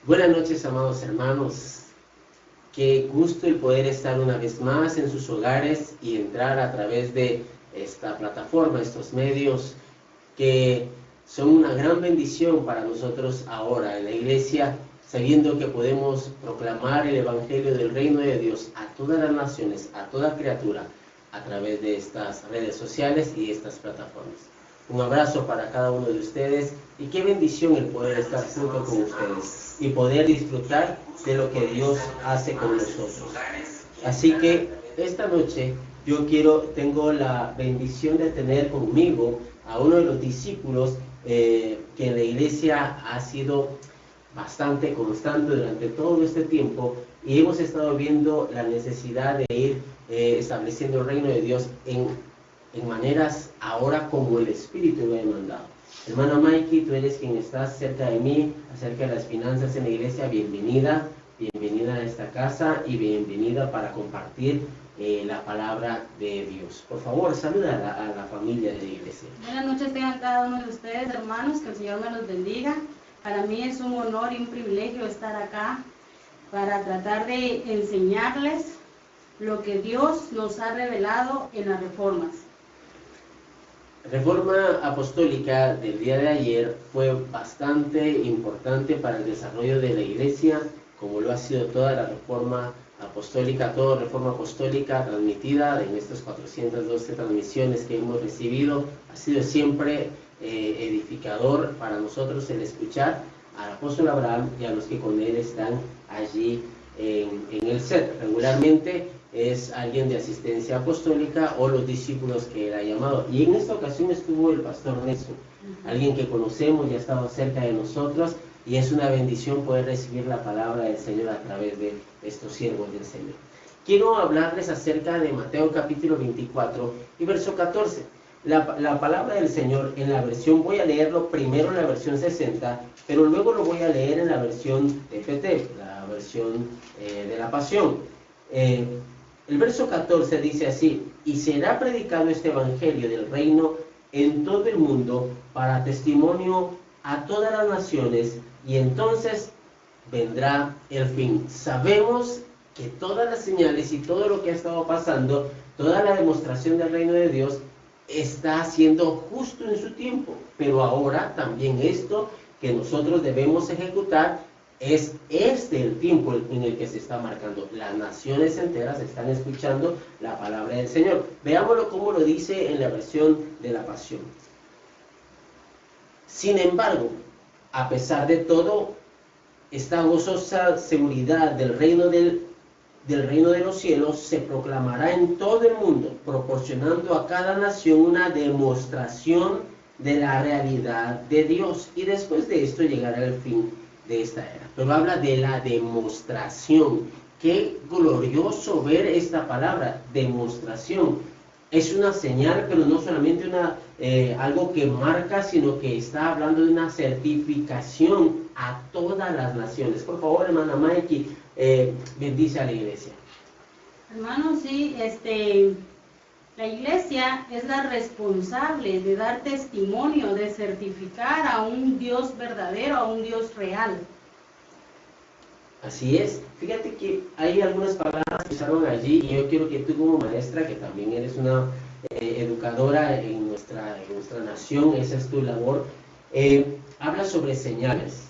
Buenas noches, amados hermanos. Qué gusto el poder estar una vez más en sus hogares y entrar a través de esta plataforma, estos medios que son una gran bendición para nosotros ahora en la iglesia, sabiendo que podemos proclamar el evangelio del reino de Dios a todas las naciones, a toda criatura, a través de estas redes sociales y estas plataformas. Un abrazo para cada uno de ustedes y qué bendición el poder estar junto con ustedes y poder disfrutar de lo que Dios hace con nosotros. Así que esta noche tengo la bendición de tener conmigo a uno de los discípulos que en la iglesia ha sido bastante constante durante todo este tiempo, y hemos estado viendo la necesidad de ir estableciendo el reino de Dios en maneras ahora como el Espíritu lo ha demandado. Hermana Mikey, tú eres quien estás cerca de mí, acerca de las finanzas en la iglesia. Bienvenida a esta casa y bienvenida para compartir la palabra de Dios. Por favor, saluda a la familia de la iglesia. Buenas noches tengan cada uno de ustedes, hermanos, que el Señor me los bendiga. Para mí es un honor y un privilegio estar acá para tratar de enseñarles lo que Dios nos ha revelado en las reformas. Reforma apostólica del día de ayer fue bastante importante para el desarrollo de la iglesia, como lo ha sido toda la reforma apostólica, toda reforma apostólica transmitida en estas 412 transmisiones que hemos recibido. Ha sido siempre edificador para nosotros el escuchar al apóstol Abraham y a los que con él están allí en el set. Regularmente es alguien de asistencia apostólica o los discípulos que él ha llamado. Y en esta ocasión estuvo el pastor Nelson, alguien que conocemos y ha estado cerca de nosotros, y es una bendición poder recibir la palabra del Señor a través de estos siervos del Señor. Quiero hablarles acerca de Mateo capítulo 24 y verso 14. La palabra del Señor en la versión, voy a leerlo primero en la versión 60, pero luego lo voy a leer en la versión TPT, la versión de la Pasión. El verso 14 dice así: y será predicado este evangelio del reino en todo el mundo para testimonio a todas las naciones, y entonces vendrá el fin. Sabemos que todas las señales y todo lo que ha estado pasando, toda la demostración del reino de Dios está siendo justo en su tiempo, pero ahora también esto que nosotros debemos ejecutar es el tiempo en el que se está marcando. Las naciones enteras están escuchando la palabra del Señor. Veámoslo como lo dice en la versión de la Pasión. Sin embargo, a pesar de todo, esta gozosa seguridad del reino de los cielos se proclamará en todo el mundo, proporcionando a cada nación una demostración de la realidad de Dios. Y después de esto llegará el fin de esta era. Pero habla de la demostración. Qué glorioso ver esta palabra, demostración. Es una señal, pero no solamente algo que marca, sino que está hablando de una certificación a todas las naciones. Por favor, hermana Mikey, bendice a la iglesia. Hermanos, sí, la iglesia es la responsable de dar testimonio, de certificar a un Dios verdadero, a un Dios real. Así es. Fíjate que hay algunas palabras que usaron allí, y yo quiero que tú, como maestra, que también eres una educadora en nuestra nación, esa es tu labor, habla sobre señales.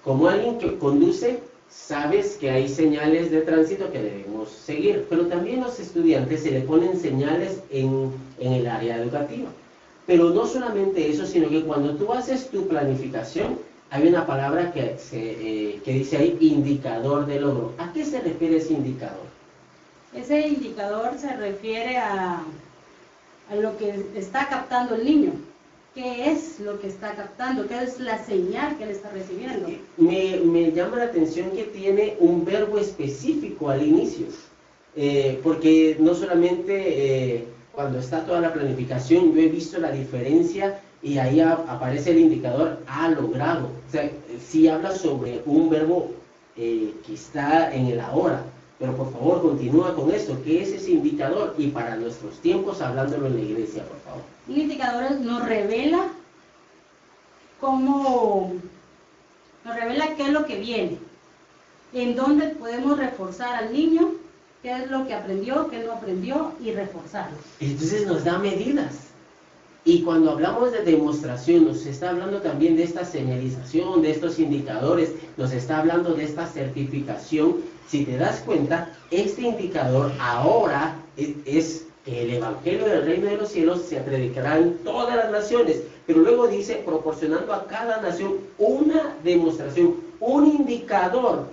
Como alguien que conduce, sabes que hay señales de tránsito que debemos seguir, pero también los estudiantes se le ponen señales en el área educativa. Pero no solamente eso, sino que cuando tú haces tu planificación, hay una palabra que dice ahí, indicador de logro. ¿A qué se refiere ese indicador? Ese indicador se refiere a lo que está captando el niño. ¿Qué es lo que está captando? ¿Qué es la señal que él está recibiendo? Me llama la atención que tiene un verbo específico al inicio, porque no solamente cuando está toda la planificación, yo he visto la diferencia y ahí aparece el indicador ha logrado. O sea, sí habla sobre un verbo que está en el ahora. Pero por favor, continúa con esto. ¿Qué es ese indicador? Y para nuestros tiempos, hablándolo en la iglesia, por favor. Un indicador nos revela cómo Nos revela qué es lo que viene, en dónde podemos reforzar al niño, qué es lo que aprendió, qué no aprendió y reforzarlo. Entonces nos da medidas. Y cuando hablamos de demostración, nos está hablando también de esta señalización, de estos indicadores, nos está hablando de esta certificación. Si te das cuenta, este indicador ahora es el Evangelio del Reino de los Cielos, se predicará en todas las naciones, pero luego dice, proporcionando a cada nación una demostración, un indicador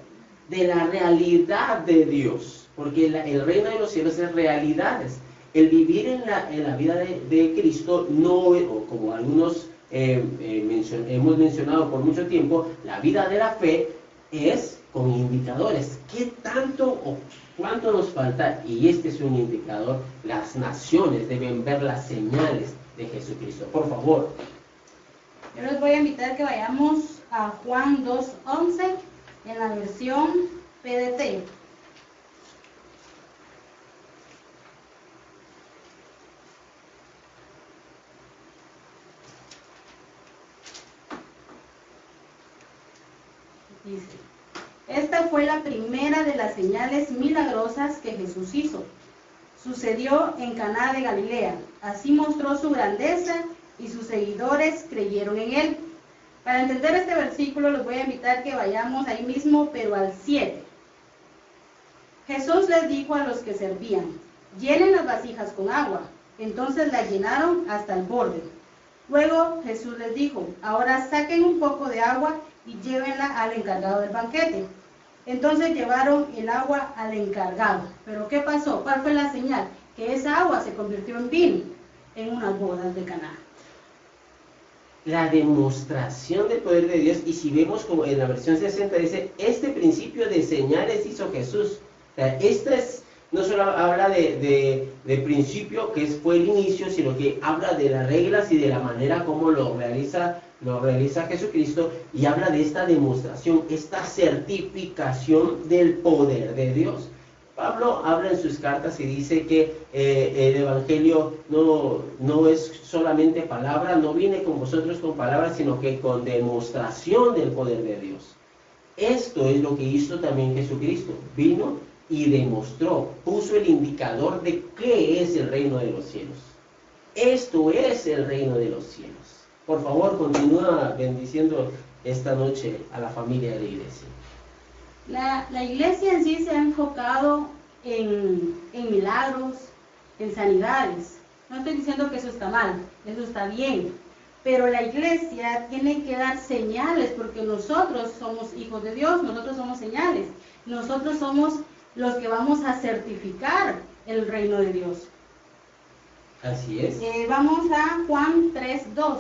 de la realidad de Dios, porque el Reino de los Cielos es realidades. El vivir en la vida de Cristo no, o como algunos hemos mencionado por mucho tiempo, la vida de la fe es con indicadores. ¿Qué tanto o cuánto nos falta? Y este es un indicador. Las naciones deben ver las señales de Jesucristo. Por favor. Yo les voy a invitar a que vayamos a Juan 2:11 en la versión PDT. Dice, esta fue la primera de las señales milagrosas que Jesús hizo. Sucedió en Caná de Galilea. Así mostró su grandeza y sus seguidores creyeron en él. Para entender este versículo los voy a invitar que vayamos ahí mismo, pero al 7. Jesús les dijo a los que servían, llenen las vasijas con agua. Entonces las llenaron hasta el borde. Luego Jesús les dijo, ahora saquen un poco de agua y llévenla al encargado del banquete. Entonces llevaron el agua al encargado. ¿Pero qué pasó? ¿Cuál fue la señal? Que esa agua se convirtió en vino en unas bodas de Caná. La demostración del poder de Dios, y si vemos como en la versión 60 dice, este principio de señales hizo Jesús. O sea, no solo habla de principio, que fue el inicio, sino que habla de las reglas y de la manera como lo realiza Jesucristo, y habla de esta demostración, esta certificación del poder de Dios. Pablo habla en sus cartas y dice que el Evangelio no es solamente palabra, no viene con vosotros con palabras, sino que con demostración del poder de Dios. Esto es lo que hizo también Jesucristo, vino y demostró, puso el indicador de qué es el reino de los cielos. Esto es el reino de los cielos. Por favor, continúa bendiciendo esta noche a la familia de la iglesia. La iglesia en sí se ha enfocado en milagros, en sanidades. No estoy diciendo que eso está mal, eso está bien. Pero la iglesia tiene que dar señales, porque nosotros somos hijos de Dios, nosotros somos señales. Nosotros somos los que vamos a certificar el reino de Dios. Así es. Vamos a Juan 3:2.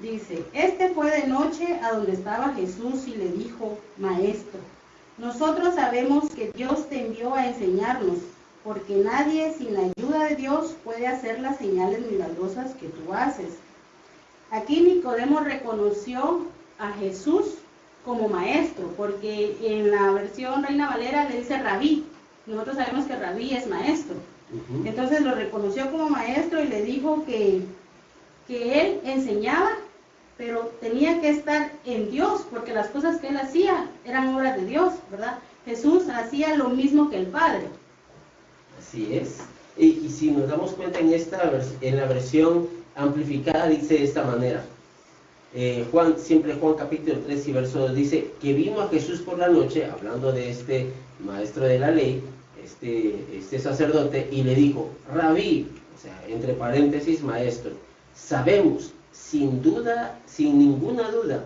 Dice, este fue de noche a donde estaba Jesús y le dijo, Maestro, nosotros sabemos que Dios te envió a enseñarnos, porque nadie sin la ayuda de Dios puede hacer las señales milagrosas que tú haces. Aquí Nicodemo reconoció a Jesús como maestro, porque en la versión Reina Valera le dice rabí. Nosotros sabemos que rabí es maestro. Entonces lo reconoció como maestro y le dijo que él enseñaba, pero tenía que estar en Dios, porque las cosas que él hacía eran obras de Dios, ¿verdad? Jesús hacía lo mismo que el Padre. Así es. Y si nos damos cuenta en la versión amplificada dice de esta manera. Juan capítulo 3 y verso 2 dice que vino a Jesús por la noche, hablando de este maestro de la ley, este sacerdote, y le dijo, Rabí, o sea, entre paréntesis, maestro, sabemos sin ninguna duda,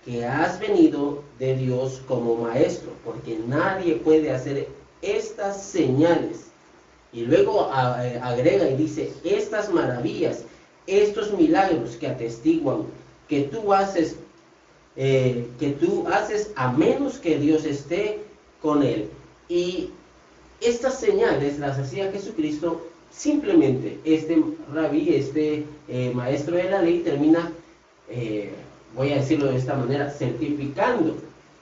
que has venido de Dios como maestro, porque nadie puede hacer estas señales. Y luego agrega y dice, estas maravillas, estos milagros que atestiguan que tú haces a menos que Dios esté con él. Y estas señales las hacía Jesucristo. Simplemente este rabí, maestro de la ley, termina voy a decirlo de esta manera, certificando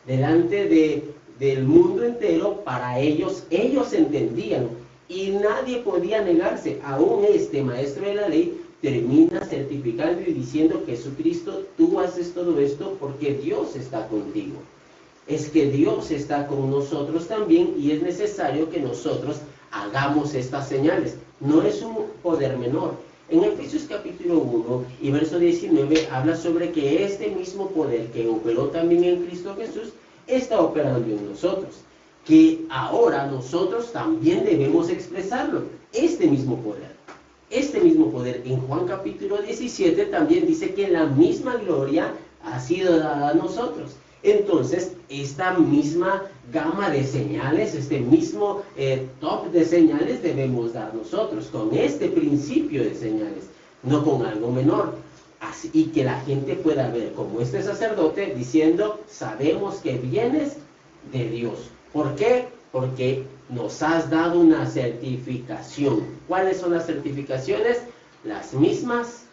delante del mundo entero. Para ellos entendían y nadie podía negarse. Aún este maestro de la ley termina certificando y diciendo: Jesucristo, tú haces todo esto porque Dios está contigo. Es que Dios está con nosotros también y es necesario que nosotros hagamos estas señales. No es un poder menor. En Efesios capítulo 1 y verso 19 habla sobre que este mismo poder que operó también en Cristo Jesús está operando en nosotros, que ahora nosotros también debemos expresarlo, este mismo poder. En Juan capítulo 17 también dice que la misma gloria ha sido dada a nosotros. Entonces, esta misma gama de señales, este mismo top de señales debemos dar nosotros, con este principio de señales, no con algo menor. Así, y que la gente pueda ver como este sacerdote diciendo: sabemos que vienes de Dios. ¿Por qué? Porque nos has dado una certificación. ¿Cuáles son las certificaciones? Las mismas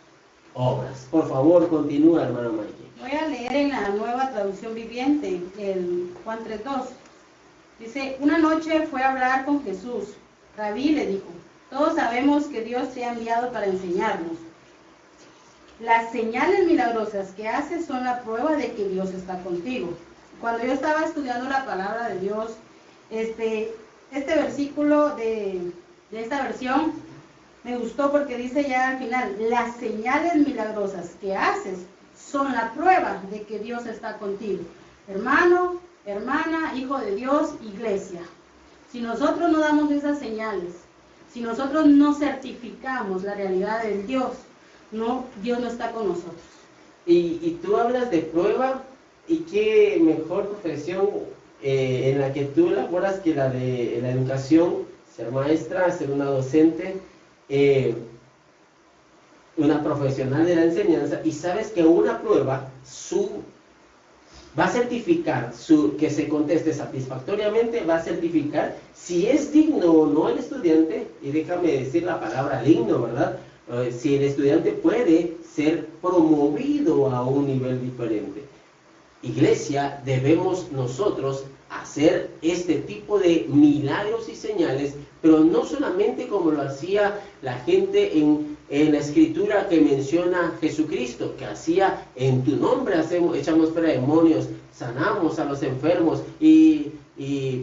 obras. Por favor, continúa, hermana Mikey. Voy a leer en la Nueva Traducción Viviente, el Juan 3:2. Dice: una noche fue a hablar con Jesús. Rabí, le dijo, todos sabemos que Dios te ha enviado para enseñarnos. Las señales milagrosas que haces son la prueba de que Dios está contigo. Cuando yo estaba estudiando la palabra de Dios, este versículo de esta versión me gustó porque dice ya al final: las señales milagrosas que haces son la prueba de que Dios está contigo. Hermano, hermana, hijo de Dios, iglesia. Si nosotros no damos esas señales, si nosotros no certificamos la realidad del Dios, no, Dios no está con nosotros. Y tú hablas de prueba, y qué mejor profesión en la que tú laboras que la de la educación, ser maestra, ser una docente, una profesional de la enseñanza. Y sabes que una prueba va a certificar que se conteste satisfactoriamente, va a certificar si es digno o no el estudiante. Y déjame decir la palabra digno, ¿verdad? Si el estudiante puede ser promovido a un nivel diferente. Iglesia, debemos nosotros hacer este tipo de milagros y señales, pero no solamente como lo hacía la gente en la escritura que menciona Jesucristo, que hacía: en tu nombre echamos fuera demonios, sanamos a los enfermos y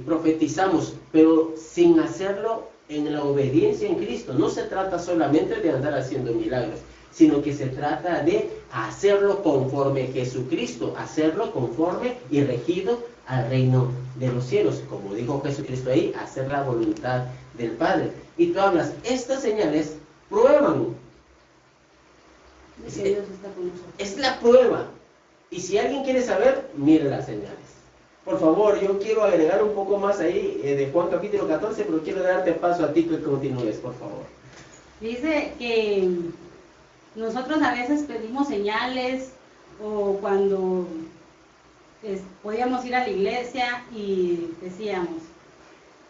profetizamos, pero sin hacerlo en la obediencia en Cristo. No se trata solamente de andar haciendo milagros, sino que se trata de hacerlo conforme Jesucristo, hacerlo conforme y regido al reino de los cielos. Como dijo Jesucristo ahí, hacer la voluntad del Padre. Y tú hablas: estas señales prueban. Es la prueba. Y si alguien quiere saber, mire las señales. Por favor, yo quiero agregar un poco más ahí de Juan capítulo 14, pero quiero darte paso a ti que continúes, por favor. Dice que nosotros a veces pedimos señales, o cuando podíamos ir a la iglesia y decíamos,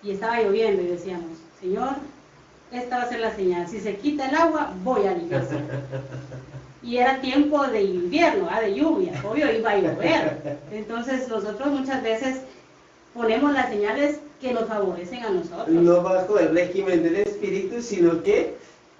y estaba lloviendo y decíamos: Señor, esta va a ser la señal, si se quita el agua, voy a la iglesia. Y era tiempo de invierno, de lluvia, obvio iba a llover. Entonces nosotros muchas veces ponemos las señales que nos favorecen a nosotros. No bajo el régimen del Espíritu, sino que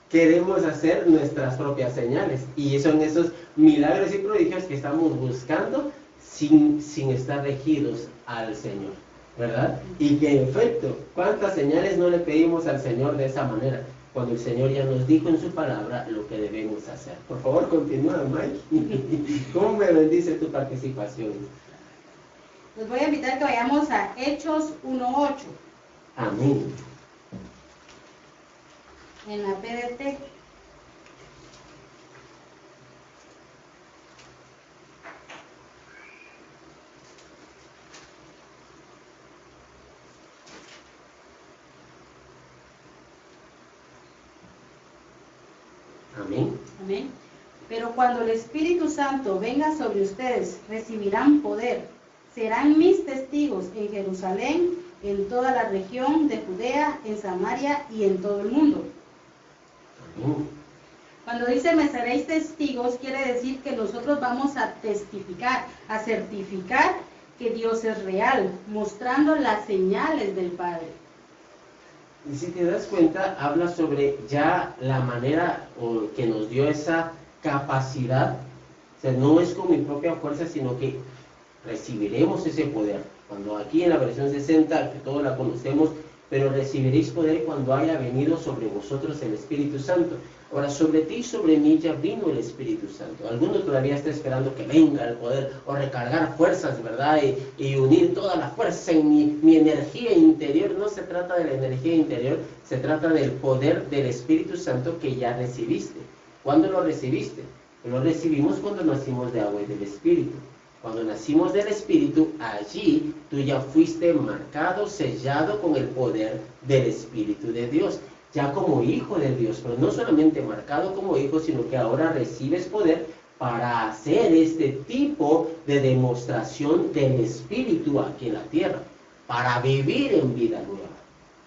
queremos hacer nuestras propias señales. Y son esos milagros y prodigios que estamos buscando sin estar regidos al Señor, ¿verdad? Y que en efecto, ¿cuántas señales no le pedimos al Señor de esa manera? Cuando el Señor ya nos dijo en su palabra lo que debemos hacer. Por favor, continúa, Mike. ¿Cómo me bendice tu participación? Les voy a invitar que vayamos a Hechos 1:8. Amén. En la PDT. Amén. Amén. Pero cuando el Espíritu Santo venga sobre ustedes, recibirán poder. Serán mis testigos en Jerusalén, en toda la región de Judea, en Samaria y en todo el mundo. Amén. Cuando dice me seréis testigos, quiere decir que nosotros vamos a testificar, a certificar que Dios es real, mostrando las señales del Padre. Y si te das cuenta, habla sobre ya la manera que nos dio esa capacidad. O sea, no es con mi propia fuerza, sino que recibiremos ese poder. Cuando aquí en la versión 60, que todos la conocemos, pero recibiréis poder cuando haya venido sobre vosotros el Espíritu Santo. Ahora, sobre ti y sobre mí ya vino el Espíritu Santo. Algunos todavía está esperando que venga el poder o recargar fuerzas, ¿verdad? Y unir toda la fuerza en mi energía interior. No se trata de la energía interior, se trata del poder del Espíritu Santo que ya recibiste. ¿Cuándo lo recibiste? Lo recibimos cuando nacimos de agua y del Espíritu. Cuando nacimos del Espíritu, allí tú ya fuiste marcado, sellado con el poder del Espíritu de Dios, ya como hijo de Dios, pero no solamente marcado como hijo, sino que ahora recibes poder para hacer este tipo de demostración del Espíritu aquí en la tierra, para vivir en vida nueva.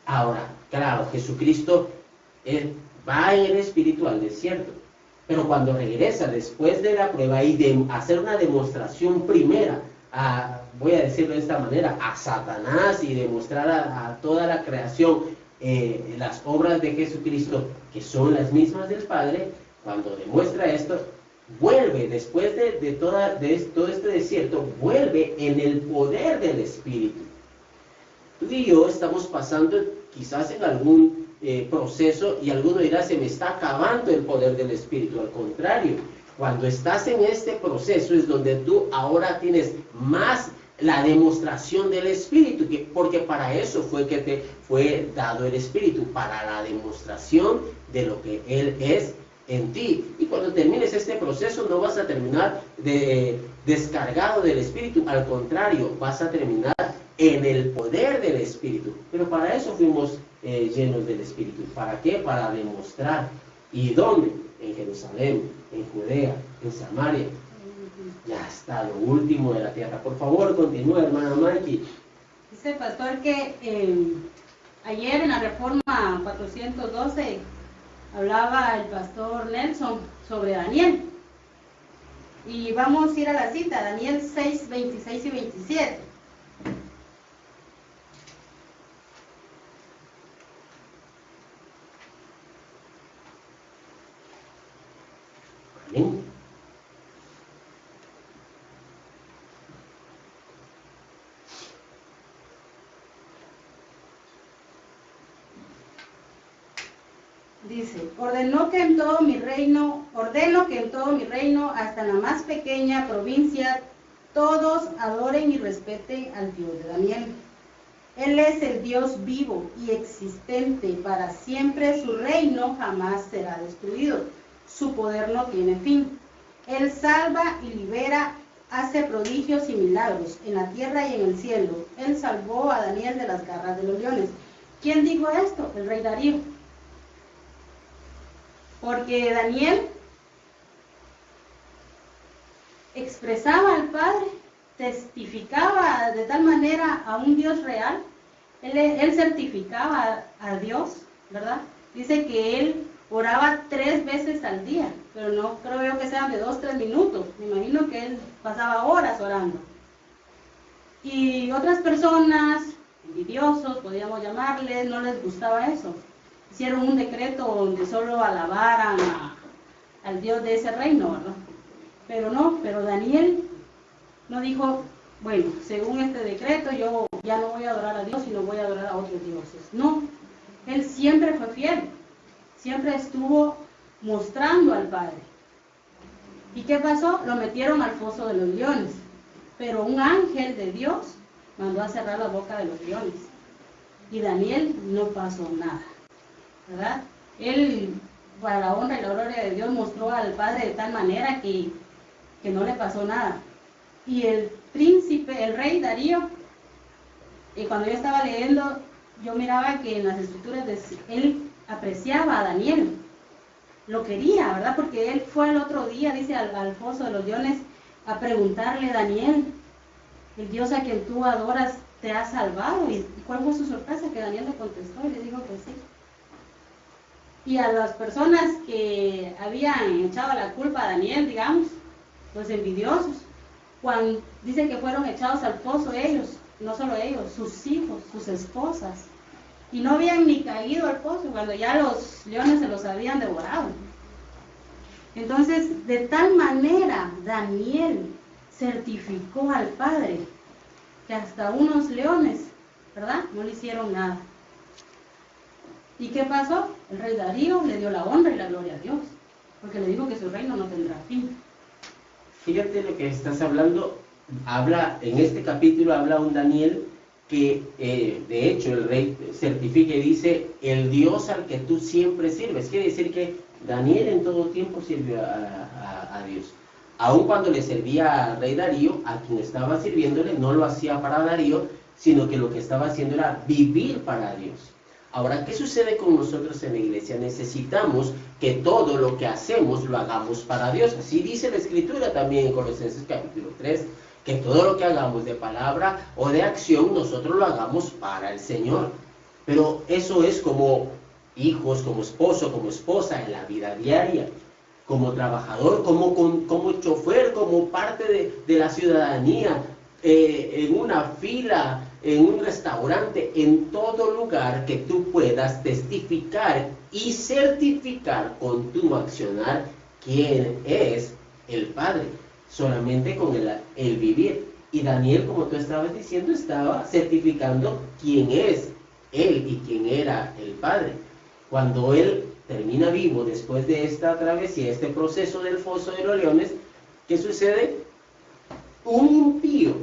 Ahora, claro, Jesucristo va en el Espíritu al desierto, pero cuando regresa después de la prueba y de hacer una demostración primera, voy a decirlo de esta manera, a Satanás y demostrar a toda la creación las obras de Jesucristo, que son las mismas del Padre, cuando demuestra esto, vuelve, después de todo este desierto, vuelve en el poder del Espíritu. Tú y yo estamos pasando quizás en algún proceso y alguno dirá, se me está acabando el poder del Espíritu. Al contrario, cuando estás en este proceso es donde tú ahora tienes más la demostración del Espíritu, porque para eso fue que te fue dado el Espíritu, para la demostración de lo que Él es en ti. Y cuando termines este proceso no vas a terminar descargado del Espíritu, al contrario, vas a terminar en el poder del Espíritu. Pero para eso fuimos llenos del Espíritu. ¿Para qué? Para demostrar. ¿Y dónde? En Jerusalén, en Judea, en Samaria, ya está lo último de la tierra. Por favor, continúa, hermana Mikey. Dice el pastor que ayer en la Reforma 412 hablaba el pastor Nelson sobre Daniel. Y vamos a ir a la cita, Daniel 6, 26 y 27. Amén. Dice, ordeno que en todo mi reino, hasta en la más pequeña provincia, todos adoren y respeten al Dios de Daniel. Él es el Dios vivo y existente para siempre, su reino jamás será destruido, su poder no tiene fin. Él salva y libera, hace prodigios y milagros en la tierra y en el cielo. Él salvó a Daniel de las garras de los leones. ¿Quién dijo esto? El rey Darío. Porque Daniel expresaba al Padre, testificaba de tal manera a un Dios real, él certificaba a Dios, ¿verdad? Dice que él oraba 3 veces al día, pero no creo yo que sean de 2-3 minutos, me imagino que él pasaba horas orando. Y otras personas, envidiosos, podríamos llamarles, no les gustaba eso. Hicieron un decreto donde solo alabaran al Dios de ese reino, ¿verdad? Pero Daniel no dijo, bueno, según este decreto yo ya no voy a adorar a Dios, sino voy a adorar a otros dioses. No, él siempre fue fiel, siempre estuvo mostrando al Padre. ¿Y qué pasó? Lo metieron al foso de los leones, pero un ángel de Dios mandó a cerrar la boca de los leones. Y Daniel no pasó nada, ¿verdad? Él, para la honra y la gloria de Dios, mostró al Padre de tal manera que no le pasó nada. Y el príncipe, el rey Darío, cuando yo estaba leyendo, yo miraba que en las escrituras él apreciaba a Daniel, lo quería, ¿verdad? Porque él fue el otro día, dice, al foso de los leones, a preguntarle, Daniel, el Dios a quien tú adoras te ha salvado. ¿Y cuál fue su sorpresa? Que Daniel le contestó y le dijo que sí. Y a las personas que habían echado la culpa a Daniel, digamos, los envidiosos, cuando dicen que fueron echados al pozo ellos, no solo ellos, sus hijos, sus esposas, y no habían ni caído al pozo cuando ya los leones se los habían devorado. Entonces, de tal manera Daniel certificó al Padre que hasta unos leones, ¿verdad?, no le hicieron nada. ¿Y qué pasó? El rey Darío le dio la honra y la gloria a Dios, porque le dijo que su reino no tendrá fin. Fíjate lo que estás hablando. En este capítulo habla un Daniel que, de hecho, el rey certifica y dice, el Dios al que tú siempre sirves. Quiere decir que Daniel en todo tiempo sirvió a Dios. Aun cuando le servía al rey Darío, a quien estaba sirviéndole, no lo hacía para Darío, sino que lo que estaba haciendo era vivir para Dios. Ahora, ¿qué sucede con nosotros en la iglesia? Necesitamos que todo lo que hacemos lo hagamos para Dios. Así dice la Escritura también en Colosenses capítulo 3, que todo lo que hagamos de palabra o de acción, nosotros lo hagamos para el Señor. Pero eso es como hijos, como esposo, como esposa en la vida diaria, como trabajador, como chofer, como parte de la ciudadanía, en una fila, en un restaurante, en todo lugar que tú puedas testificar y certificar con tu accionar quién es el Padre, solamente con el vivir. Y Daniel, como tú estabas diciendo, estaba certificando quién es él y quién era el Padre. Cuando él termina vivo después de esta travesía, este proceso del foso de los leones, ¿qué sucede? Un impío,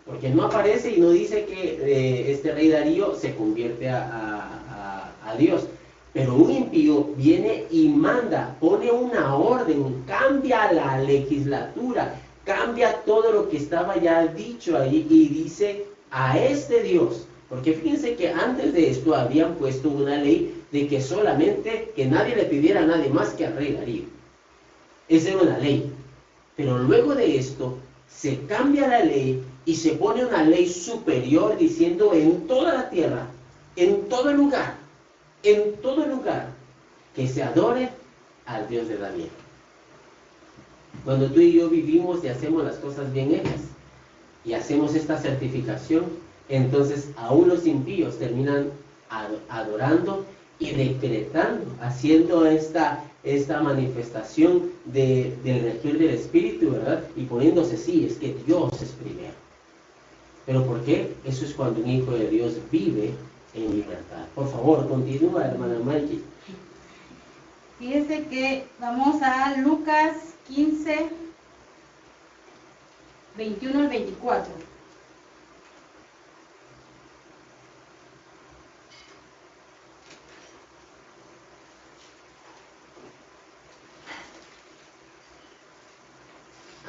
porque no aparece y no dice que este rey Darío se convierte a Dios, pero un impío viene y manda, pone una orden, cambia la legislatura, cambia todo lo que estaba ya dicho ahí y dice a este Dios, porque fíjense que antes de esto habían puesto una ley de que solamente que nadie le pidiera a nadie más que al rey Darío. Esa era una ley, pero luego de esto se cambia la ley y se pone una ley superior diciendo en toda la tierra, en todo lugar, que se adore al Dios de Daniel. Cuando tú y yo vivimos y hacemos las cosas bien hechas y hacemos esta certificación, entonces aún los impíos terminan adorando y decretando, haciendo esta manifestación del regir del Espíritu, ¿verdad? Y poniéndose, sí, es que Dios es primero. ¿Pero por qué? Eso es cuando un hijo de Dios vive en libertad. Por favor, continúa, hermana Mikey. Fíjese que vamos a Lucas 15, 21 al 24.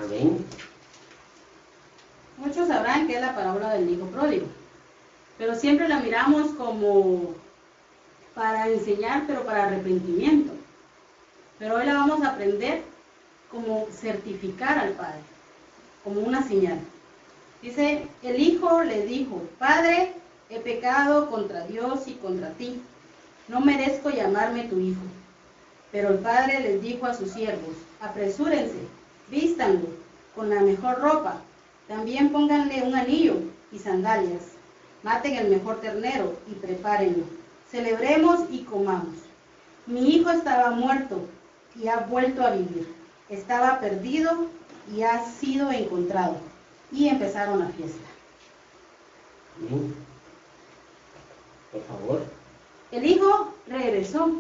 Amén. Muchos sabrán que es la parábola del hijo pródigo, pero siempre la miramos como para enseñar, pero para arrepentimiento. Pero hoy la vamos a aprender como certificar al Padre, como una señal. Dice, el hijo le dijo, Padre, he pecado contra Dios y contra ti, no merezco llamarme tu hijo. Pero el padre les dijo a sus siervos, apresúrense, vístanlo con la mejor ropa, también pónganle un anillo y sandalias, maten el mejor ternero y prepárenlo, celebremos y comamos. Mi hijo estaba muerto y ha vuelto a vivir, estaba perdido y ha sido encontrado. Y empezaron la fiesta. Amén. Por favor. El hijo regresó,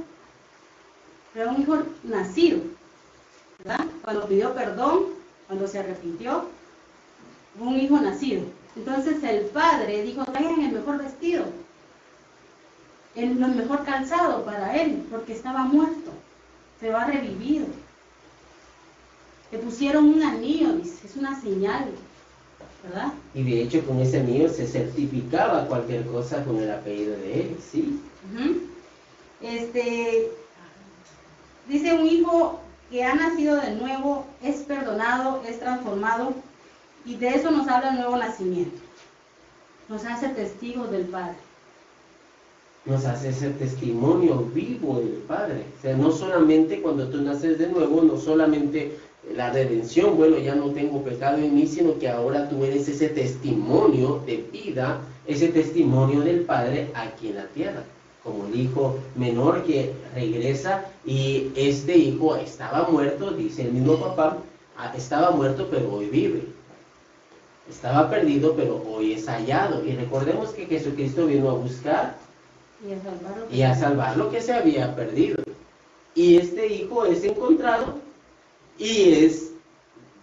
era un hijo nacido, ¿verdad? Cuando pidió perdón, cuando se arrepintió, fue un hijo nacido. Entonces el padre dijo, traigan el mejor vestido, el mejor calzado para él, porque estaba muerto, pero ha revivido. Le pusieron un anillo, dice, es una señal, ¿verdad? Y de hecho con ese anillo se certificaba cualquier cosa con el apellido de él, ¿sí? Dice, un hijo que ha nacido de nuevo es perdonado, es transformado, y de eso nos habla el nuevo nacimiento. Nos hace testigos del Padre. nos hace ese testimonio vivo del Padre. O sea, no solamente cuando tú naces de nuevo, no solamente la redención, bueno, ya no tengo pecado en mí, sino que ahora tú eres ese testimonio de vida, ese testimonio del Padre aquí en la tierra, como el hijo menor que regresa y este hijo estaba muerto, dice el mismo papá, estaba muerto pero hoy vive. Estaba perdido pero hoy es hallado. Y recordemos que Jesucristo vino a buscar y a salvar lo que se había perdido. Y este hijo es encontrado y es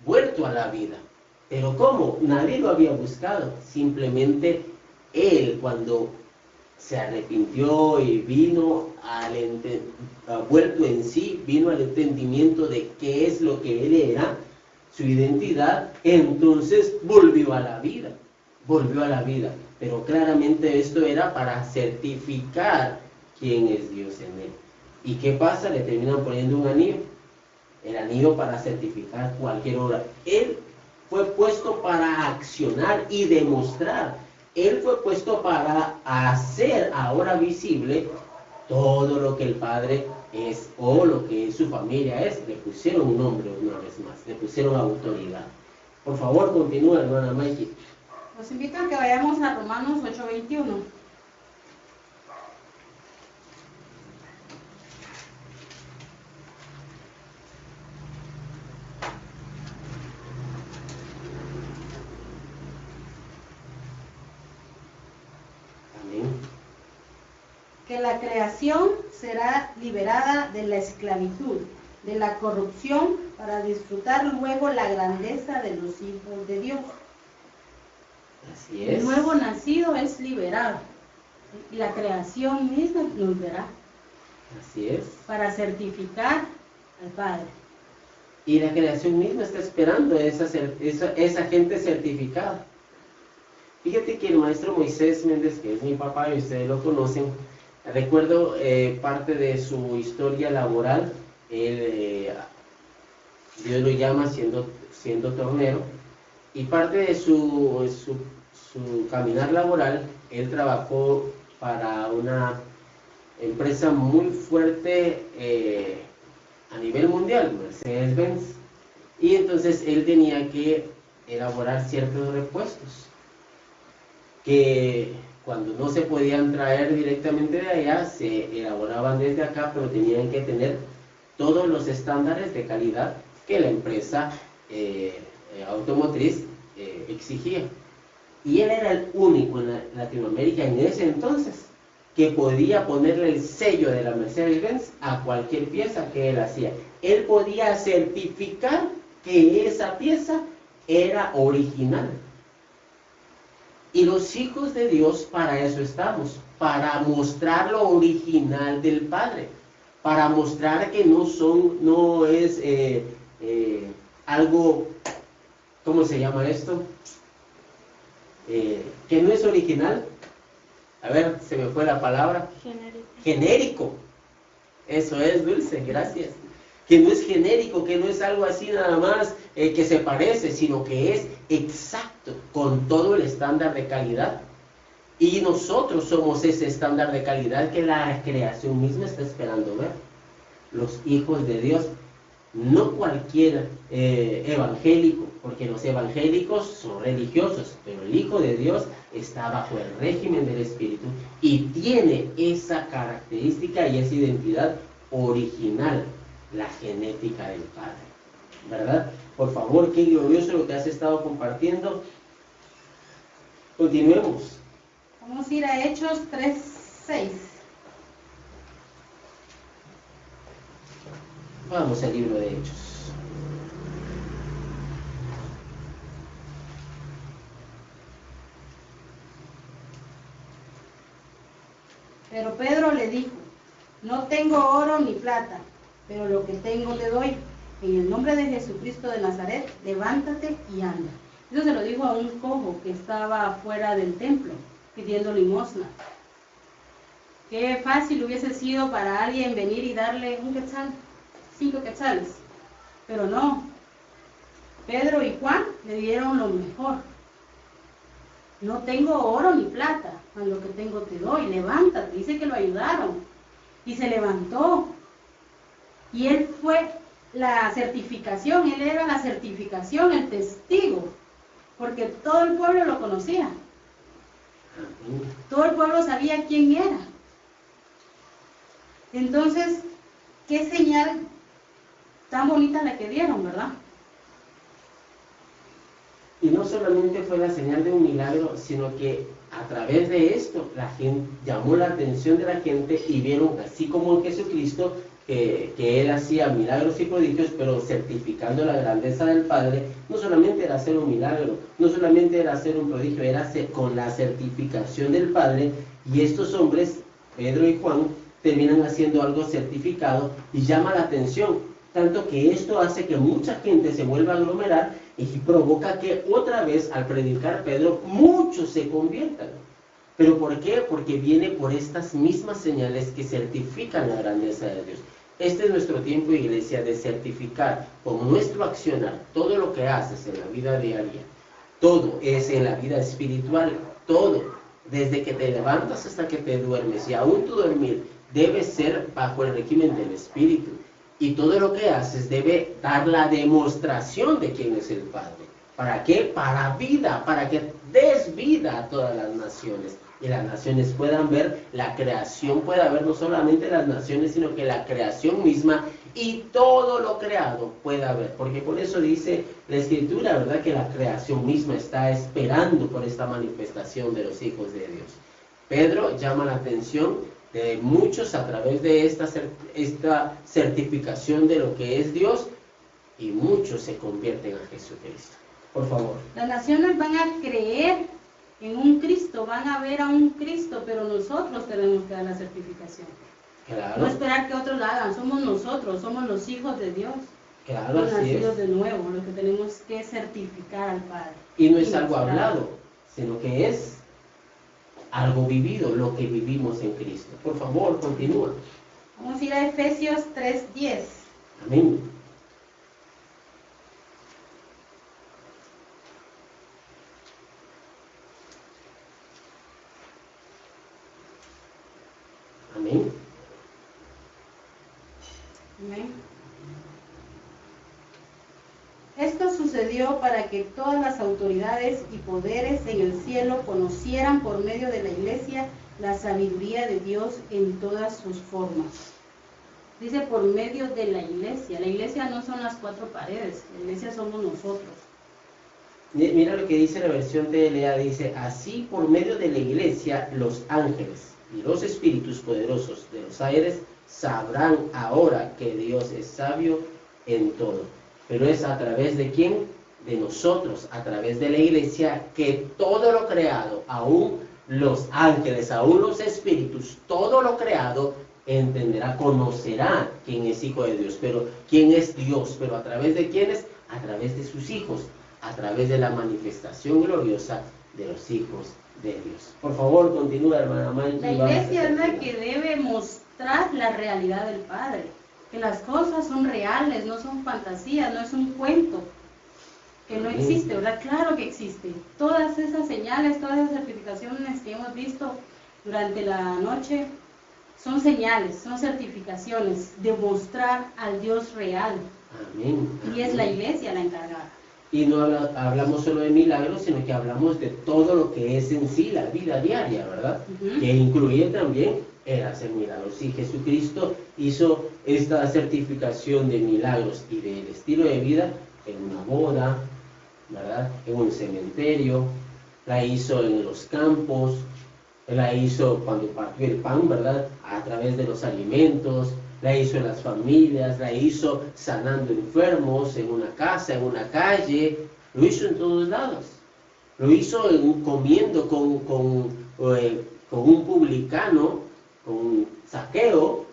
vuelto a la vida. Pero ¿cómo? Nadie lo había buscado. Simplemente él, cuando se arrepintió y vino vuelto en sí, vino al entendimiento de qué es lo que él era, su identidad, entonces volvió a la vida. Volvió a la vida. Pero claramente esto era para certificar quién es Dios en él. ¿Y qué pasa? Le terminan poniendo un anillo. El anillo para certificar cualquier obra. Él fue puesto para accionar y demostrar. Él fue puesto para hacer ahora visible todo lo que el Padre es o lo que su familia es. Le pusieron un nombre una vez más. Le pusieron autoridad. Por favor, continúa, hermana Mikey. Los invito a que vayamos a Romanos 8:21. Que la creación será liberada de la esclavitud, de la corrupción, para disfrutar luego la grandeza de los hijos de Dios. Así es. El nuevo nacido es liberado, y la creación misma nos verá. Así es. Para certificar al Padre. Y la creación misma está esperando esa gente certificada. Fíjate que el maestro Moisés Méndez, que es mi papá y ustedes lo conocen, recuerdo parte de su historia laboral. Él, Dios lo llama siendo tornero, y parte de su caminar laboral, él trabajó para una empresa muy fuerte a nivel mundial, Mercedes-Benz, y entonces él tenía que elaborar ciertos repuestos que cuando no se podían traer directamente de allá, se elaboraban desde acá, pero tenían que tener todos los estándares de calidad que la empresa automotriz exigía. Y él era el único en Latinoamérica en ese entonces que podía ponerle el sello de la Mercedes-Benz a cualquier pieza que él hacía. Él podía certificar que esa pieza era original. Y los hijos de Dios para eso estamos, para mostrar lo original del Padre, para mostrar que no es algo, ¿cómo se llama esto? Que no es original. A ver, se me fue la palabra. Genérico. Eso es, Dulce, gracias. Que no es genérico, que no es algo así nada más que se parece, sino que es exacto, con todo el estándar de calidad. Y nosotros somos ese estándar de calidad que la creación misma está esperando ver. Los hijos de Dios, no cualquier evangélico, porque los evangélicos son religiosos, pero el Hijo de Dios está bajo el régimen del Espíritu y tiene esa característica y esa identidad original, la genética del Padre, ¿verdad? Por favor, qué glorioso lo que has estado compartiendo. Continuemos. Vamos a ir a Hechos 3:6. Vamos al libro de Hechos. Pero Pedro le dijo: no tengo oro ni plata, pero lo que tengo te doy. En el nombre de Jesucristo de Nazaret, levántate y anda. Eso se lo dijo a un cojo que estaba fuera del templo pidiendo limosna. Qué fácil hubiese sido para alguien venir y darle un quetzal, 5 quetzales, pero no. Pedro y Juan le dieron lo mejor. no tengo oro ni plata, a lo que tengo te doy, levántate. Dice que lo ayudaron y se levantó. Y él fue la certificación, él era la certificación, el testigo, porque todo el pueblo lo conocía. Todo el pueblo sabía quién era. Entonces, qué señal tan bonita la que dieron, ¿verdad? Y no solamente fue la señal de un milagro, sino que a través de esto la gente llamó la atención de la gente y vieron, así como en Jesucristo, que él hacía milagros y prodigios, pero certificando la grandeza del Padre. No solamente era hacer un milagro, no solamente era hacer un prodigio, era con la certificación del Padre. Y estos hombres, Pedro y Juan, terminan haciendo algo certificado y llama la atención, tanto que esto hace que mucha gente se vuelva a aglomerar y provoca que otra vez al predicar Pedro muchos se conviertan. ¿Pero por qué? Porque viene por estas mismas señales que certifican la grandeza de Dios. Este es nuestro tiempo, iglesia, de certificar con nuestro accionar todo lo que haces en la vida diaria. Todo es en la vida espiritual, todo, desde que te levantas hasta que te duermes, y aún tu dormir debe ser bajo el régimen del Espíritu. Y todo lo que haces debe dar la demostración de quién es el Padre. ¿Para qué? Para vida, para que des vida a todas las naciones. Y las naciones puedan ver, la creación pueda ver no solamente las naciones, sino que la creación misma y todo lo creado pueda ver. Porque por eso dice la Escritura, ¿verdad?, que la creación misma está esperando por esta manifestación de los hijos de Dios. Pedro llama la atención de muchos a través de esta certificación de lo que es Dios, y muchos se convierten a Jesucristo. Por favor. Las naciones van a creer en un Cristo, van a ver a un Cristo, pero nosotros tenemos que dar la certificación. Claro. No esperar que otros la hagan, somos nosotros, somos los hijos de Dios. Claro, los así nacidos es. de nuevo, lo que tenemos que certificar al Padre. Y no es algo hablado, sino que es algo vivido, lo que vivimos en Cristo. Por favor, continúa. Vamos a ir a Efesios 3:10. Amén. Amén. Amén. Esto sucedió para que todas las autoridades y poderes en el cielo conocieran por medio de la iglesia la sabiduría de Dios en todas sus formas. Dice por medio de la iglesia. La iglesia no son las cuatro paredes, la iglesia somos nosotros. Mira lo que dice la versión TLA, dice: así por medio de la iglesia los ángeles y los espíritus poderosos de los aires sabrán ahora que Dios es sabio en todo. Pero es a través de ¿quién? De nosotros, a través de la iglesia, que todo lo creado, aún los ángeles, aún los espíritus, todo lo creado entenderá, conocerá quién es hijo de Dios. Pero ¿quién es Dios? Pero ¿a través de quiénes? A través de sus hijos, a través de la manifestación gloriosa de los hijos de Dios. Por favor, continúa, hermana Manchi. La iglesia es la que debe mostrar la realidad del Padre, que las cosas son reales, no son fantasías, no es un cuento que no existe, ¿verdad? Claro que existe. Todas esas señales, todas esas certificaciones que hemos visto durante la noche son señales, son certificaciones de mostrar al Dios real. Amén. Y es la iglesia la encargada. Y no hablamos solo de milagros, sino que hablamos de todo lo que es en sí la vida diaria, ¿verdad? Que incluye también el hacer milagros. Y Jesucristo hizo esta certificación de milagros y del estilo de vida en una boda, ¿verdad?, en un cementerio, la hizo en los campos, la hizo cuando partió el pan, ¿verdad?, a través de los alimentos, la hizo en las familias, la hizo sanando enfermos, en una casa, en una calle, lo hizo en todos lados. Lo hizo comiendo con un publicano, con Zaqueo,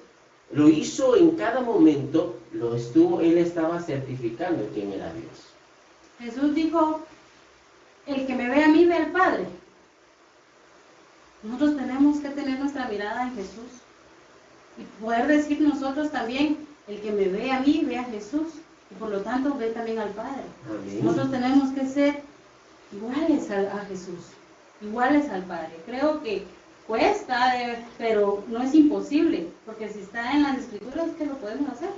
lo hizo en cada momento, él estaba certificando quién era Dios. Jesús dijo: el que me ve a mí ve al Padre. Nosotros tenemos que tener nuestra mirada en Jesús y poder decir nosotros también: el que me ve a mí ve a Jesús, y por lo tanto ve también al Padre. Amén. Nosotros tenemos que ser iguales a Jesús. iguales al Padre. Creo que cuesta, pero no es imposible, porque si está en las Escrituras, que lo podemos hacer.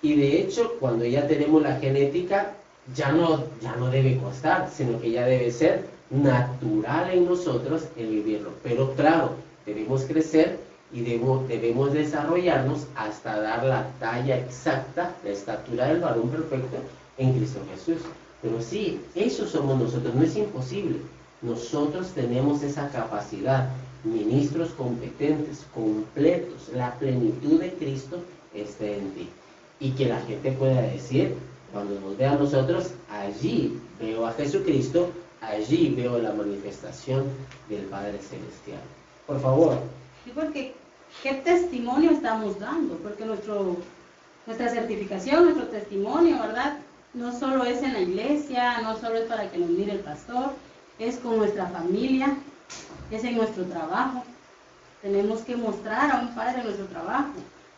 Y de hecho, cuando ya tenemos la genética, ya no debe costar, sino que ya debe ser natural en nosotros el vivirlo. Pero claro, debemos crecer y debemos desarrollarnos hasta dar la talla exacta, la estatura del varón perfecto en Cristo Jesús. Pero sí, eso somos nosotros, no es imposible. Nosotros tenemos esa capacidad, ministros competentes, completos, la plenitud de Cristo está en ti. Y que la gente pueda decir, cuando nos vea a nosotros, allí veo a Jesucristo, allí veo la manifestación del Padre Celestial. Por favor. Sí, porque ¿qué testimonio estamos dando? Porque nuestra certificación, nuestro testimonio, ¿verdad? No solo es en la iglesia, no solo es para que nos mire el pastor, es con nuestra familia, es en nuestro trabajo. Tenemos que mostrar a un padre nuestro trabajo.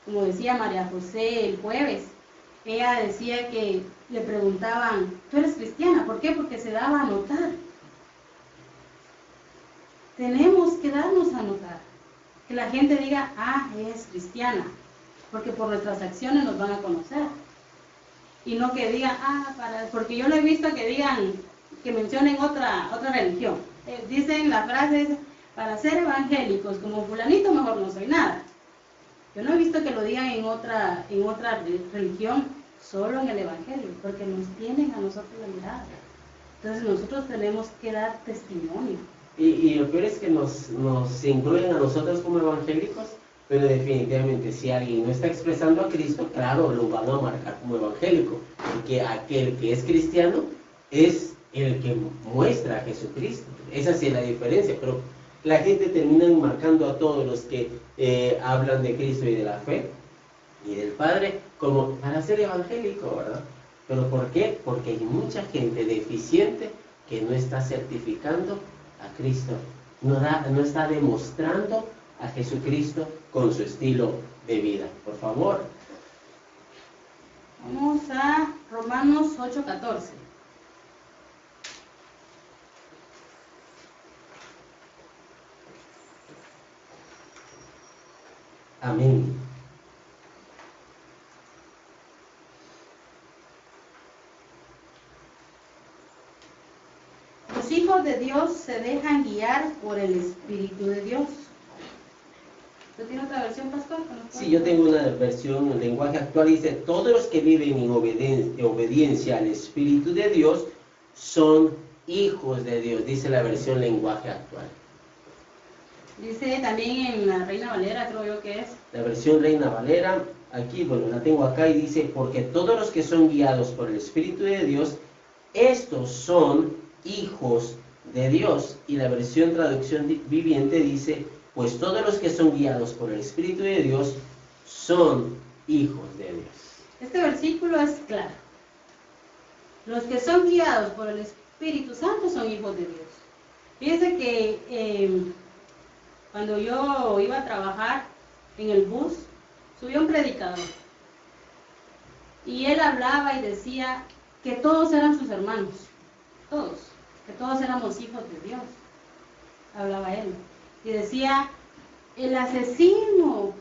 Como decía María José el jueves, ella decía que le preguntaban, ¿tú eres cristiana? ¿Por qué? Porque se daba a notar. Tenemos que darnos a notar. Que la gente diga, ah, es cristiana, porque por nuestras acciones nos van a conocer. Y no que digan, porque yo lo he visto que digan, que mencionen otra religión. Dicen la frase, para ser evangélicos como fulanito mejor no soy nada. Yo no he visto que lo digan en otra religión, solo en el evangelio, porque nos tienen a nosotros la mirada. Entonces nosotros tenemos que dar testimonio. Y lo peor es que nos incluyen a nosotros como evangélicos, pero definitivamente si alguien no está expresando a Cristo, claro, lo van a marcar como evangélico, porque aquel que es cristiano es el que muestra a Jesucristo. Esa sí es la diferencia, pero la gente termina marcando a todos los que hablan de Cristo y de la fe y del Padre como para ser evangélico, ¿verdad? ¿Pero por qué? Porque hay mucha gente deficiente que no está certificando a Cristo, no está demostrando a Jesucristo con su estilo de vida. Por favor. Vamos a Romanos 8:14. Amén. Los hijos de Dios se dejan guiar por el Espíritu de Dios. ¿Usted tiene otra versión, pastor? Sí, yo tengo una versión en lenguaje actual, dice, todos los que viven en obediencia al Espíritu de Dios son hijos de Dios, dice la versión lenguaje actual. Dice también en la Reina Valera, creo yo que es. La versión Reina Valera, aquí, bueno, la tengo acá y dice, porque todos los que son guiados por el Espíritu de Dios, estos son hijos de Dios. Y la versión traducción viviente dice, pues todos los que son guiados por el Espíritu de Dios son hijos de Dios. Este versículo es claro. Los que son guiados por el Espíritu Santo son hijos de Dios. Fíjense que cuando yo iba a trabajar en el bus, subió un predicador. Y él hablaba y decía que todos eran sus hermanos. Todos. Que todos éramos hijos de Dios. Hablaba él. Y decía, el asesino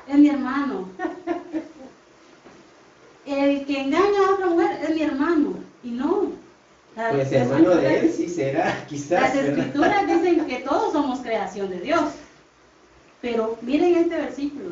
es mi hermano. El que engaña a otra mujer es mi hermano. Y no. Pues hermano de él sí será, quizás. Las escrituras dicen que todos somos creación de Dios. Pero miren este versículo.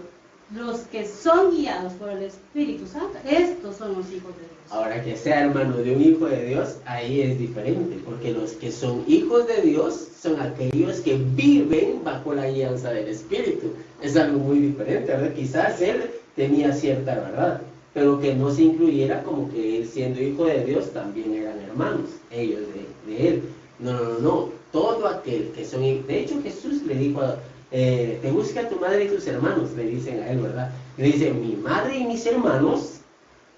Los que son guiados por el Espíritu Santo, estos son los hijos de Dios. Ahora, que sea hermano de un hijo de Dios, ahí es diferente, porque los que son hijos de Dios son aquellos que viven bajo la guianza del Espíritu. Es algo muy diferente, ¿verdad? Quizás él tenía cierta verdad, pero que no se incluyera como que él, siendo hijo de Dios, también eran hermanos, ellos de él. No. Todo aquel que son... De hecho, Jesús le dijo, te busca a tu madre y tus hermanos, le dicen a él, ¿verdad? Le dice, mi madre y mis hermanos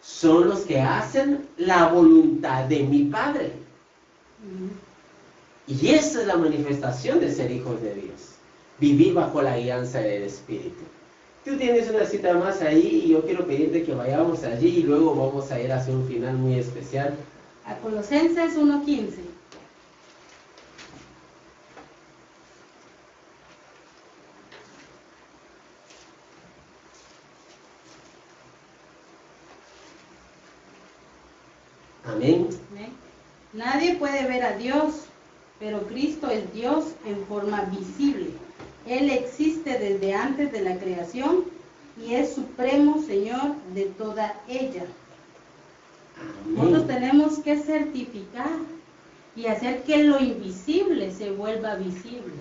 son los que hacen la voluntad de mi Padre. Y esa es la manifestación de ser hijos de Dios. Vivir bajo la guianza del Espíritu. Tú tienes una cita más ahí y yo quiero pedirte que vayamos allí y luego vamos a ir hacia un final muy especial. A Colosenses 1:15. Amén. Amén. Nadie puede ver a Dios, pero Cristo es Dios en forma visible. Él existe desde antes de la creación y es supremo Señor de toda ella. Nosotros tenemos que certificar y hacer que lo invisible se vuelva visible.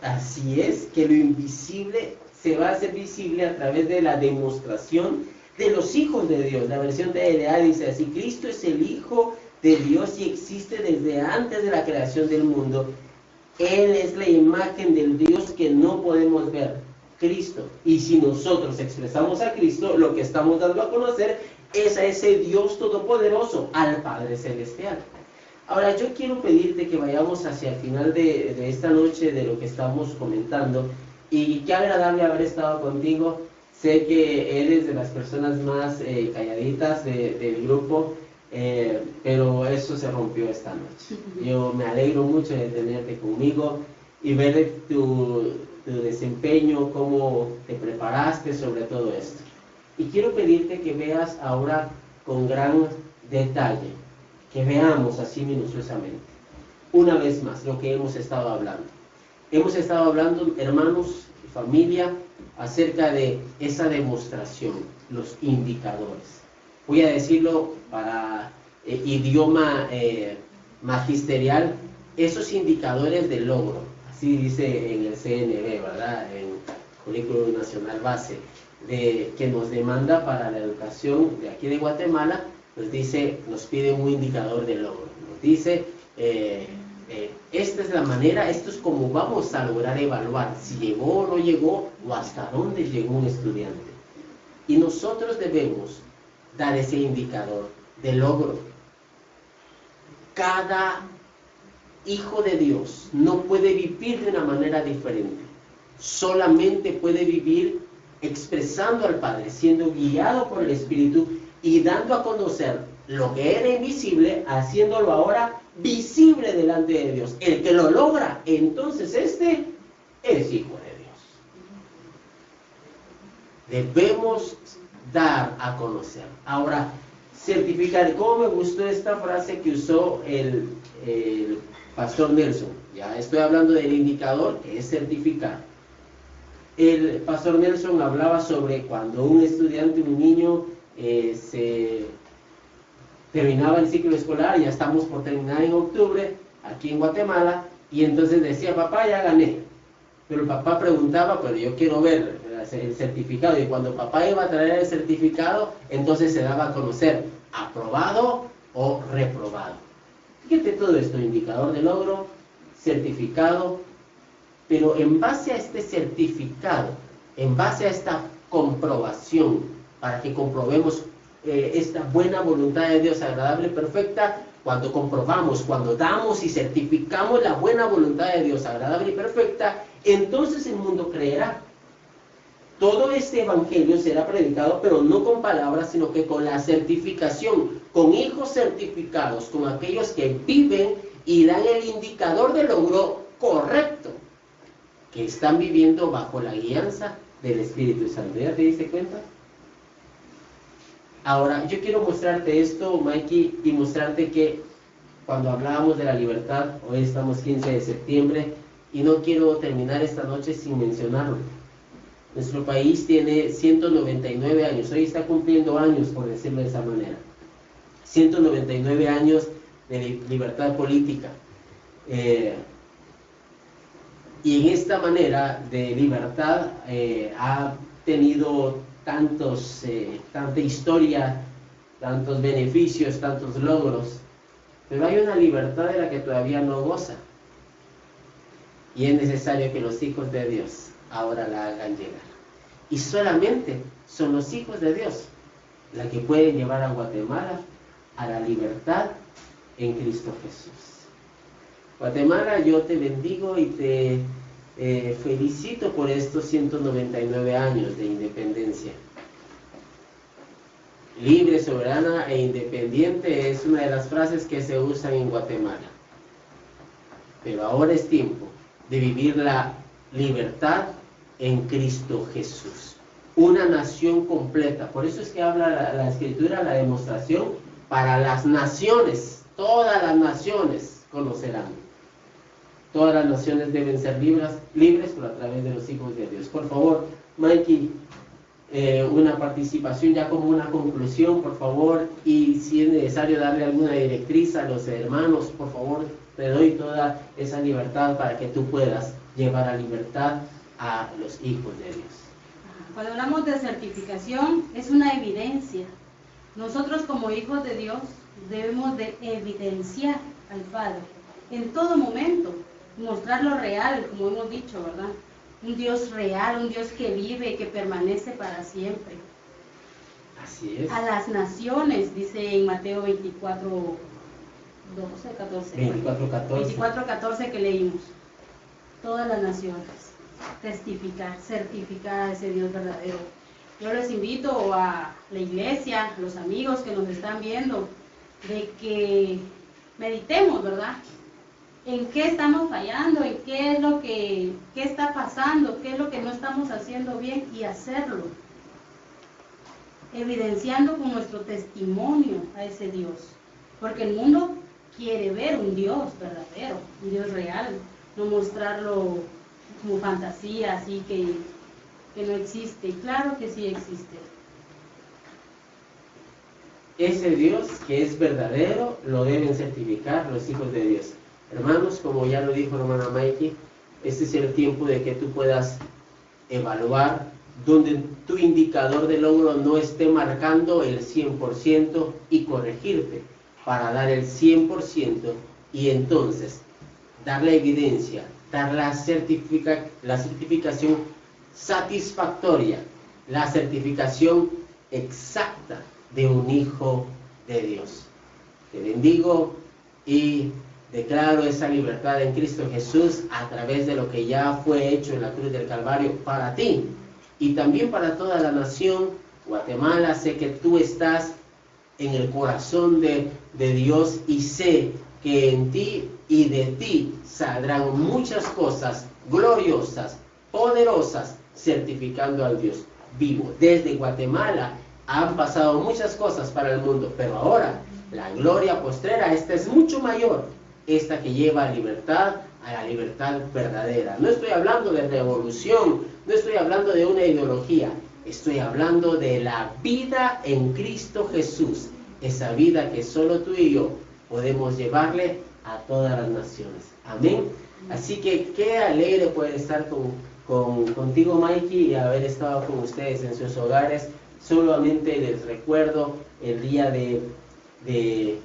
Así es, que lo invisible se va a hacer visible a través de la demostración de los hijos de Dios. La versión de LA dice así: Cristo es el Hijo de Dios y existe desde antes de la creación del mundo. Él es la imagen del Dios que no podemos ver, Cristo. Y si nosotros expresamos a Cristo, lo que estamos dando a conocer es a ese Dios todopoderoso, al Padre Celestial. Ahora, yo quiero pedirte que vayamos hacia el final de esta noche, de lo que estamos comentando. Y qué agradable haber estado contigo. Sé que eres de las personas más calladitas del grupo, pero eso se rompió esta noche. Yo me alegro mucho de tenerte conmigo y ver tu desempeño, cómo te preparaste sobre todo esto. Y quiero pedirte que veas ahora con gran detalle, que veamos así minuciosamente, una vez más, lo que hemos estado hablando. Hemos estado hablando, hermanos y familia, acerca de esa demostración, los indicadores. Voy a decirlo para idioma magisterial, esos indicadores de logro, así dice en el CNB, ¿verdad? En Currículum Nacional Base, que nos demanda para la educación de aquí de Guatemala. Nos dice, nos pide un indicador de logro. Nos dice, esta es la manera, esto es como vamos a lograr evaluar si llegó o no llegó, o hasta dónde llegó un estudiante. Y nosotros debemos dar ese indicador de logro. Cada hijo de Dios no puede vivir de una manera diferente. Solamente puede vivir expresando al Padre, siendo guiado por el Espíritu y dando a conocer lo que era invisible, haciéndolo ahora visible delante de Dios. El que lo logra, entonces este es hijo de Dios. Debemos dar a conocer. Ahora, certificar. ¿Cómo me gustó esta frase que usó el pastor Nelson? Ya estoy hablando del indicador, que es certificar. El pastor Nelson hablaba sobre cuando un estudiante, un niño, se terminaba el ciclo escolar. Ya estamos por terminar en octubre, aquí en Guatemala, y entonces decía, papá, ya gané. Pero el papá preguntaba, pero yo quiero ver el certificado, y cuando papá iba a traer el certificado, entonces se daba a conocer, aprobado o reprobado. Fíjate todo esto, indicador de logro, certificado, pero en base a este certificado, en base a esta comprobación, para que comprobemos esta buena voluntad de Dios agradable y perfecta, cuando comprobamos, cuando damos y certificamos la buena voluntad de Dios agradable y perfecta, entonces el mundo creerá. Todo este evangelio será predicado, pero no con palabras, sino que con la certificación, con hijos certificados, con aquellos que viven y dan el indicador de logro correcto, que están viviendo bajo la guianza del Espíritu Santo. ¿Ya te diste cuenta? Ahora, yo quiero mostrarte esto, Mikey, y mostrarte que cuando hablábamos de la libertad, hoy estamos 15 de septiembre, y no quiero terminar esta noche sin mencionarlo. Nuestro país tiene 199 años, hoy está cumpliendo años, por decirlo de esa manera. 199 años de libertad política. Y en esta manera de libertad ha tenido tanta historia, tantos beneficios, tantos logros, pero hay una libertad de la que todavía no goza, y es necesario que los hijos de Dios ahora la hagan llegar. Y solamente son los hijos de Dios la que pueden llevar a Guatemala a la libertad en Cristo Jesús. Guatemala, yo te bendigo y te felicito por estos 199 años de independencia. Libre, soberana e independiente es una de las frases que se usan en Guatemala. Pero ahora es tiempo de vivir la libertad en Cristo Jesús. Una nación completa. Por eso es que habla la Escritura, la demostración para las naciones. Todas las naciones conocerán. Todas las naciones deben ser libres, pero a través de los hijos de Dios. Por favor, Mikey, una participación ya como una conclusión, por favor, y si es necesario darle alguna directriz a los hermanos, por favor, te doy toda esa libertad para que tú puedas llevar a libertad a los hijos de Dios. Cuando hablamos de certificación, es una evidencia. Nosotros como hijos de Dios debemos de evidenciar al Padre en todo momento, mostrar lo real, como hemos dicho, ¿verdad? Un Dios real, un Dios que vive, que permanece para siempre. Así es. A las naciones, dice en Mateo 24, 14 que leímos. Todas las naciones. Testificar, certificar a ese Dios verdadero. Yo les invito a la iglesia, a los amigos que nos están viendo, de que meditemos, ¿verdad? En qué estamos fallando, en qué es lo que está pasando, qué es lo que no estamos haciendo bien y hacerlo. Evidenciando con nuestro testimonio a ese Dios. Porque el mundo quiere ver un Dios verdadero, un Dios real, no mostrarlo como fantasía, así que no existe. Claro que sí existe. Ese Dios que es verdadero lo deben certificar los hijos de Dios. Hermanos, como ya lo dijo hermana Mikey, este es el tiempo de que tú puedas evaluar donde tu indicador de logro no esté marcando el 100% y corregirte para dar el 100% y entonces dar la evidencia, dar la certificación satisfactoria, la certificación exacta de un hijo de Dios. Te bendigo y declaro esa libertad en Cristo Jesús a través de lo que ya fue hecho en la cruz del Calvario para ti y también para toda la nación. Guatemala, sé que tú estás en el corazón de Dios y sé que en ti y de ti saldrán muchas cosas gloriosas, poderosas, certificando al Dios vivo. Desde Guatemala han pasado muchas cosas para el mundo, pero ahora la gloria postrera, esta es mucho mayor, esta que lleva a la libertad verdadera. No estoy hablando de revolución, no estoy hablando de una ideología, estoy hablando de la vida en Cristo Jesús, esa vida que solo tú y yo podemos llevarle a todas las naciones. Amén. Así que qué alegre poder estar contigo, Mikey, y haber estado con ustedes en sus hogares. Solamente les recuerdo, el día de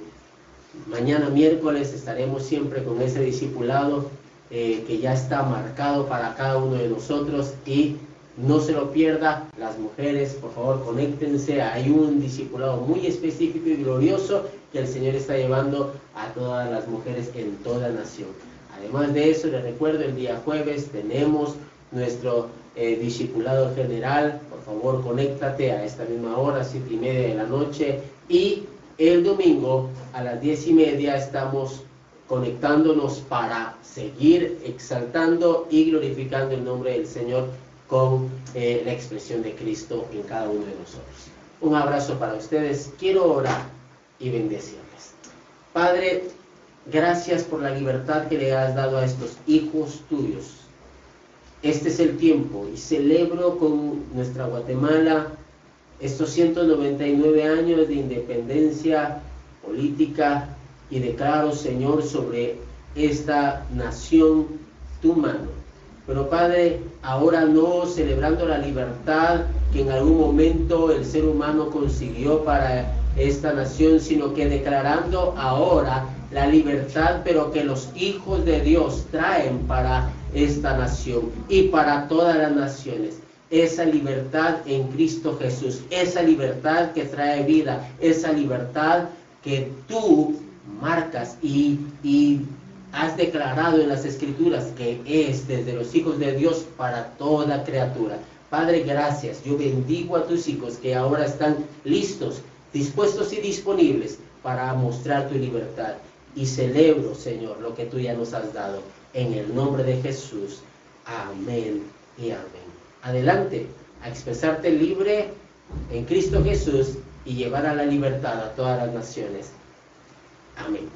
mañana miércoles estaremos siempre con ese discipulado que ya está marcado para cada uno de nosotros y no se lo pierda. Las mujeres, por favor, conéctense. Hay un discipulado muy específico y glorioso que el Señor está llevando a todas las mujeres en toda nación. Además de eso, les recuerdo, el día jueves tenemos nuestro discipulado general. Por favor, conéctate a esta misma hora, 7:30 de la noche, y el domingo a las 10:30 estamos conectándonos para seguir exaltando y glorificando el nombre del Señor con la expresión de Cristo en cada uno de nosotros. Un abrazo para ustedes. Quiero orar y bendecirles. Padre, gracias por la libertad que le has dado a estos hijos tuyos. Este es el tiempo y celebro con nuestra Guatemala estos 199 años de independencia política y declaro, Señor, sobre esta nación tu mano. Pero Padre, ahora no celebrando la libertad que en algún momento el ser humano consiguió para esta nación, sino que declarando ahora la libertad, pero que los hijos de Dios traen para esta nación y para todas las naciones. Esa libertad en Cristo Jesús, esa libertad que trae vida, esa libertad que tú marcas y has declarado en las Escrituras que es desde los hijos de Dios para toda criatura. Padre, gracias. Yo bendigo a tus hijos que ahora están listos, dispuestos y disponibles para mostrar tu libertad. Y celebro, Señor, lo que tú ya nos has dado. En el nombre de Jesús. Amén y amén. Adelante a expresarte libre en Cristo Jesús y llevar a la libertad a todas las naciones. Amén.